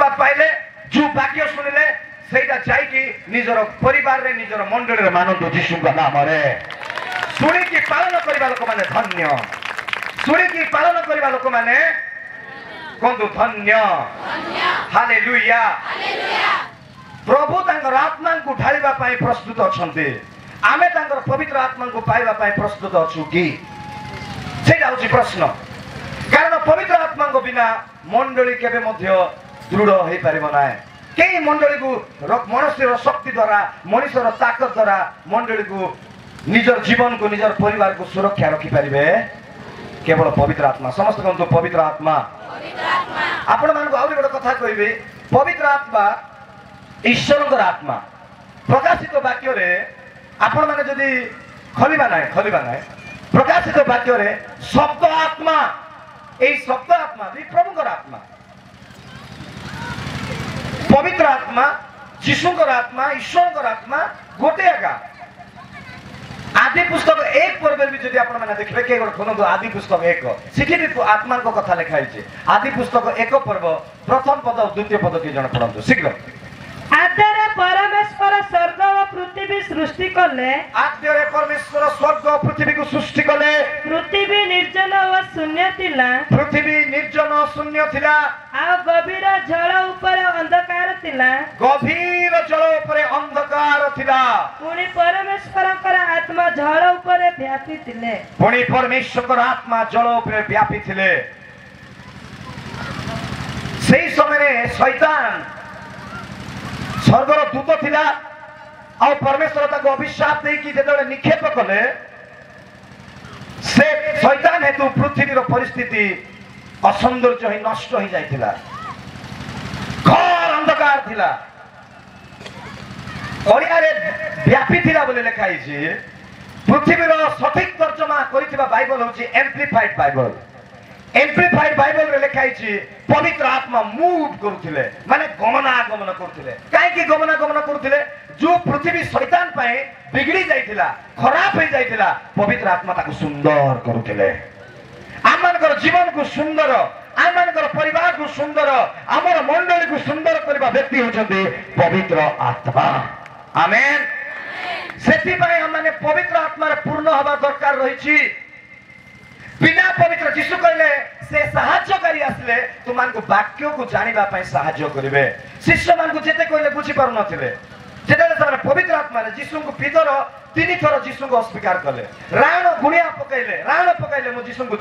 आशीर्वाद पाइले जो वाक्य सुनिले सेटा जाइकी निजर परिवार रे निजर मंडली रे मानंदु यीशु का नाम रे सुनी की पालन करबा लोक माने धन्य सुनी की पालन करबा लोक माने कोंदु धन्य हालेलुया प्रभु तांकर आत्मा को ढालिबा पाई प्रस्तुत अछंती आमे तांकर पवित्र आत्मा को पाइबा पाई प्रस्तुत अछु की सेटा होची प्रश्न कारण पवित्र आत्मा को बिना मंडली केबे मध्य दृढ़ होई परिबो नाय कई मंडली को मनुष्यर शक्ति द्वारा मनुष्यर ताकत द्वारा मंडली को निजर जीवन को निजर परिवार को सुरक्षा रखी पारिबे केवल पवित्र आत्मा समस्त कहंतु पवित्र आत्मा आपण मान को आउरी बड़ कथा कहबे पवित्र आत्मा ईश्वरकर आत्मा प्रकाशित वाक्य रे आपण माने जदी खलिबा नाय प्रकाशित वाक्य रे शब्द आत्मा ए शब्द आत्मा भी प्रभुकर आत्मा पवित्र आत्मा यीशुकर आत्मा ईश्वरकर आत्मा गोटे आगा आदि पुस्तक 1 पर्व भी जदि आपण माने देखबे के खोलंतु आदि पुस्तक 1 सिठी भी आत्मा को कथा लिखा है आदि पुस्तक 1 पर्व प्रथम पद और द्वितीय पद के जण पढंतु शीघ्र आद्यरे परमेश्वर स्वर्ग और पृथ्वी सृष्टि कले आद्यरे परमेश्वर स्वर्ग और पृथ्वी को सृष्टि कले पृथ्वी निर्जन और शून्य थिला पृथ्वी निर्जन शून्य थिला आ गभीर जल ऊपर अंधकार थिला गभीर जल ऊपर अंधकार थिला पुणी परमेश्वरकर आत्मा जल ऊपर व्यापी थिले पुणी परमेश्वरकर आत्मा जल ऊपर व्यापी थिले सेही समय शैतान स्वर्गर दूत थिला आ परमेश्वर ताको अभिशाप दे कि जेतले निक्षेप कले से शैतान हेतु पृथ्वी रो परिस्थिति असौंदर्य ही नष्ट हो जाइथिला घोर अंधकार थिला ओरियारे व्यापी थिला बोले लिखा है पृथ्वी रो सठिक तर्जमा करिथिबा बाइबल होची एम्प्लीफाइड बाइबल रे लिखा है पवित्र आत्मा मूव करुथिले माने गमनागमन करुथिले काहे कि गमनागमन करुथिले जो पृथ्वी शैतान पाए बिगड़ी जाइथिला खराब हो जाइथिला पवित्र आत्मा ताको सुंदर करुथिले आमनकर जीवन को सुंदर आमनकर परिवार को सुंदर आमर मंडली को सुंदर करबा व्यक्ति होचंती पवित्र आत्मा आमेन सेति पाए हम माने पवित्र आत्मा रे पूर्ण हवा दरकार रहिछि बिना पवित्र यीशु कहले से सहायकारी आसले तुमान को वाक्य को जानिबा पई सहाय्य करिवे शिष्य मान को जेते कहले बुझी पारु नथिले जेते से पवित्र आत्मा रे यीशु को भीतर 3 थर यीशु को अस्वीकार कले राण गुणिया पकाइले मु यीशु को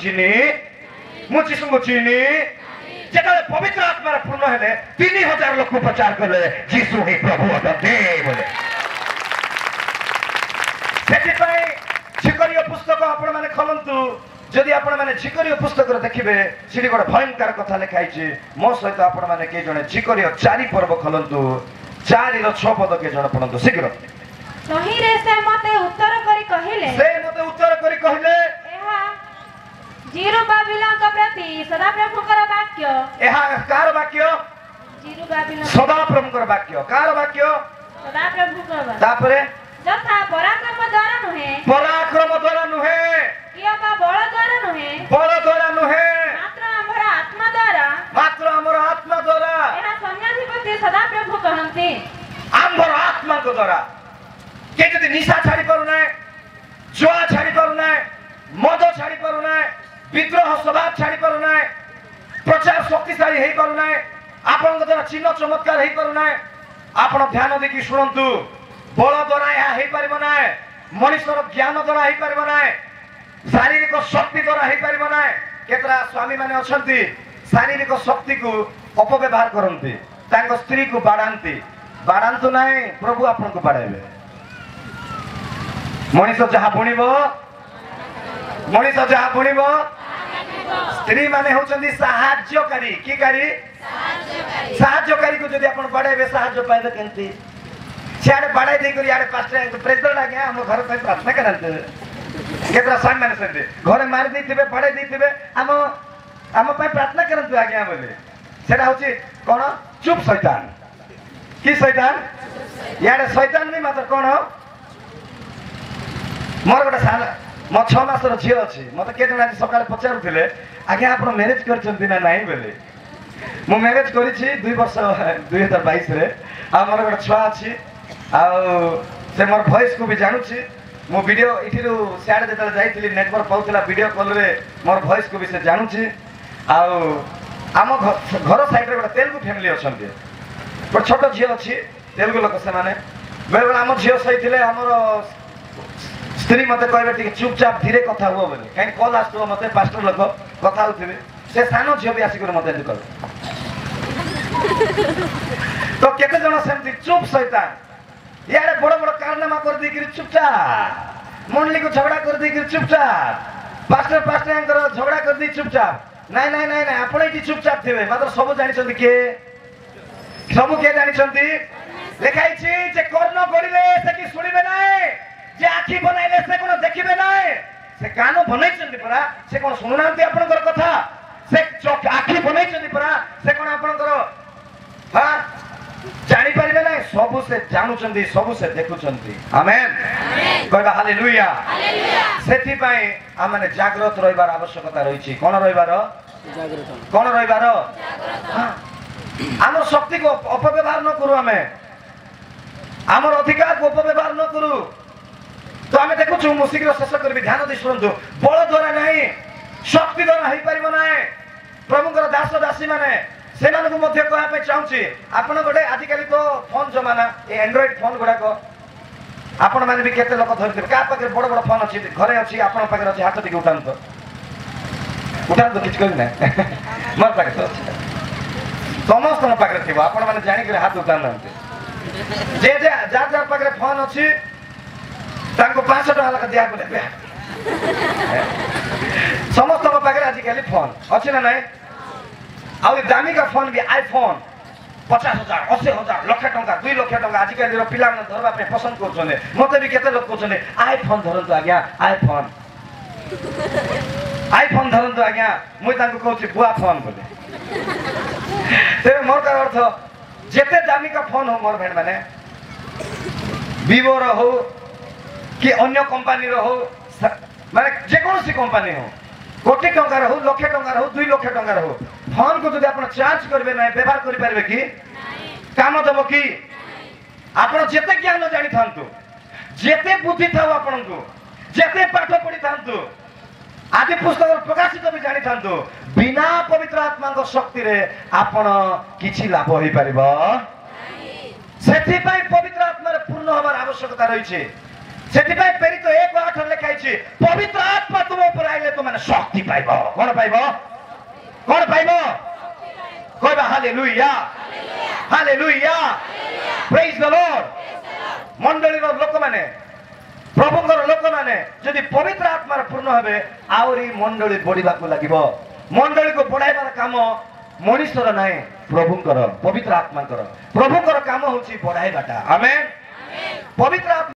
चिनी जेते पवित्र आत्मा रे पूर्ण हेले 3000 लोक को प्रचार कले यीशु ही प्रभु अटते बोले सेति पई छिकरियो पुस्तक आपण माने खलंतु जदि आपण माने झिकरियो पुस्तक रे देखिबे सिडी गोटे भयंकर कथा लिखा है मो सहित आपण माने के जने झिकरियो 4 पर्व खलंतु 4 रो 6 पद के जने पढंतु शीघ्र सही रे से मते उत्तर करी कहिले एहा जिरुबाबिलोन का प्रति सदा प्रभुकर वाक्य एहा कार वाक्य जिरुबाबिलोन सदा प्रभुकर वाक्य कार वाक्य सदा प्रभुकर तापरे जथा पराक्रम द्वारा नुहे किया का बल द्वारा नुहे मात्र हमर आत्मा द्वारा एहा सन्यासीपति सदा प्रभु कहंती हमर आत्मा को द्वारा के जदि निशा छाड़ी पारु ना जुआ छाड़ी पारु ना मद छाड़ी पारु ना विद्रोह स्वभाव छाड़ी पारु ना प्रचार शक्तिशाली हेई पारु ना आपन द्वारा चिन्ह चमत्कार हेई पारु ना आपण ध्यान देखि सुनंतु बल द्वारा या हेई परिबो ना मनुष्यर ज्ञान द्वारा हेई परिबो ना शारीरिक शक्ति द्वारा हेई परिबो ना केतरा स्वामी माने अछंती शारीरिक शक्ति को अपव्यवहार करंती तांको स्त्री को बाड़ांतु नाही प्रभु आपन को बाड़ाइबे मनुष्य जहा बुणिबो स्त्री माने होचंदी सहाय्यकारी की कारी सहाय्यकारी को जदि आपण बाड़ाइबे सहाय्य पाइबे केंती सियाड़े बाड़ाई दे करी याडे पास्टर प्रेसिडेंट आ गया हम घर पे प्रार्थना करते केतरा स्वामी माने सेते घरे मार देथिबे बाड़ाई देथिबे हम पे प्रार्थना करंतु आ गया बोले सेटा होची कोन चुप शैतान की शैतान याडे शैतान नहीं मात्र कोन मोर गोटे सान मो 6 मासर झियो अछि मते के जण आज सकाळे पचारुथिले आगे आपण मैरिज करचंती ना नाही बोले ମୁଁ ମ୍ୟାରେଜ କରିଛି 2 ବର୍ଷ 2022 ରେ ଆଉ ମୋର ଗୋଟେ ଛୁଆ ଅଛି ଆଉ ସେ ମୋର ଭଏସ କୁ ବି ଜାଣୁଛି ମୁଁ ଭିଡ଼ିଓ ଏଠିରୁ ସିଆଡ଼େ ଯେତେବେଳେ ଯାଇଥିଲି ନେଟୱାର୍କ ପାଉଥିଲା ଭିଡ଼ିଓ କଲ୍ରେ ମୋର ଭଏସକୁ ବି ସେ ଜାଣୁଛି ଆଉ ଆମ ଘର ସାଇଡ଼ରେ ଗୋଟେ ତେଲୁଗୁ ଫ୍ୟାମିଲି ଅଛନ୍ତି ଗୋଟେ ଛୋଟ ଝିଅ ଅଛି ତେଲୁଗୁ ଲୋକ ସେମାନେ ବେଳେବେଳେ ଆମ ଝିଅ ସହିଥିଲେ ଆମର ସ୍ତ୍ରୀ ମୋତେ କହିବେ ଟିକେ ଚୁପଚାପ ଧୀରେ କଥା ହୁଅ ବୋଲି କାହିଁକି କଲ୍ ଆସୁଥିବ ମୋତେ ପାଷ୍ଟର ଲୋକ କଥା ହଉଥିବେ ସେ ସାନ ଝିଅ ବି ଆସିକରି ମୋତେ ଏମିତି କହିବେ ତ କେତେ ଜଣ ସେମିତି ଚୁପ୍ ସହିତ यार बड़ बड़ कारनामा कर दी चुपचाप मंडली को झगड़ा कर दी चुपचाप पास्टर पास्टर झगड़ा कर दी चुपचाप नाई नाई नाई नाई आपण एटी चुपचाप थे मात्र सब जानी के सब के जानी लिखाई जे कर्ण करिले से कि सुनिबे नाई जे आखि बनाइले से कोन देखिबे नाई से कान बनाइछन्ती परा से कोन सुनुनांती आपनकर कथा से आखि बनाइछन्ती परा से कोन आपनकर हां जानी पारिबे ना सबु से जानुचंदी सबु से देखुचंदी आमेन कहबा हालेलुया हालेलुया सेति पई आमने जागृत रहिबार आवश्यकता रहिछि कोन रहिबार जागृत कोन रहिबार जागृत हमर शक्ति को अपव्यवहार न करू हमें हमर अधिकार को अपव्यवहार न करू तो हमें देखुछु मु शीघ्र शेष करबी ध्यान दे सुनନ୍ତୁ बल द्वारा नहीं शक्ति द्वारा होई परिबो नाही प्रभुଙ୍କର दास दासी माने सेମାନଙ୍କୁ ମଧ୍ୟ କହିବା ପାଇଁ ଚାହୁଁଛି ଆପଣ ଗୋଟେ ଆଜିକାଲି ତ ଫୋନ୍ ଜମାନା ଏ ଆଣ୍ଡ୍ରଏଡ୍ ଫୋନ୍ ଗୁଡ଼ାକ ଆପଣମାନେ ବି କେତେ ଲୋକ ଧରିଥିବେ କାହା ପାଖରେ ବଡ଼ ବଡ଼ ଫୋନ୍ ଅଛି ଘରେ ଅଛି ଆପଣଙ୍କ ପାଖରେ ଅଛି ହାତ ଟିକେ ଉଠାନ୍ତୁ କିଛି କହିବି ନାହିଁ ମୋର ପାଖରେ ତ ଅଛି ସମସ୍ତଙ୍କ ପାଖରେ ଥିବ ଆପଣମାନେ ଜାଣିକରି ହାତ ଉଠାଉନାହାନ୍ତି ଯେ ଯାହା ପାଖରେ ଫୋନ୍ ଅଛି ତାଙ୍କୁ 500 ଟଙ୍କା ଲେଖା ଦିଆକୁ ନେବେ ସମସ୍ତଙ୍କ ପାଖରେ ଆଜିକାଲି ଫୋନ୍ ଅଛି ନା ନାହିଁ ଆଉ ଦାମୀ का फोन भी आईफोन 50,000 80,000 लक्ष टंका 2 लक्ष टंका आजिकल पिला धरवा पे पसंद करछने मते भी केते लोग कहछने आईफोन धरंतु आज्ञा आईफोन धरंतु आज्ञा मुई तांको कहछि बुआ फोन बोले ते मोर का अर्थ जेते दामी का फोन हो मोर भेण माने Vivo रो हो कि अन्य कंपनी रो हो माने जे कोनसी कंपनी हो कोटी टंका हो लक्ष टंका हो 2 लक्ष टंका हो फोन को जदि आपण चार्ज करबे ना व्यवहार करि पारबे कि काम देबो कि आपण जेते ज्ञान जानि थांतु जेते बुद्धि थाउ आपण को जेते पाठ पढि थांतु आदि पुस्तक प्रकाशित भी जानि थांतु बिना पवित्र आत्मा को शक्ति रे आपण किछि लाभ होई परिबो सेति पई पवित्र आत्मा रे पूर्ण होबार आवश्यकता रही छे सेति पई प्रेरित 1:8 लिखाई छे पवित्र आत्मा तुम ऊपर आइले तो माने शक्ति पाइबो कोन पाइबो कहबा hallelujah hallelujah praise the Lord मंडली रो लोक माने प्रभुଙ୍କର लोक माने जदि पवित्र आत्मा रे पूर्ण हेबे आउरी मंडली बढिबा को लागिबो मंडली को बढाइबार काम मनुष्यर नाही प्रभुଙ୍କର पवित्र आत्माଙ୍କର प्रभुଙ୍କର काम होची बढाइबाटा आमेन पवित्र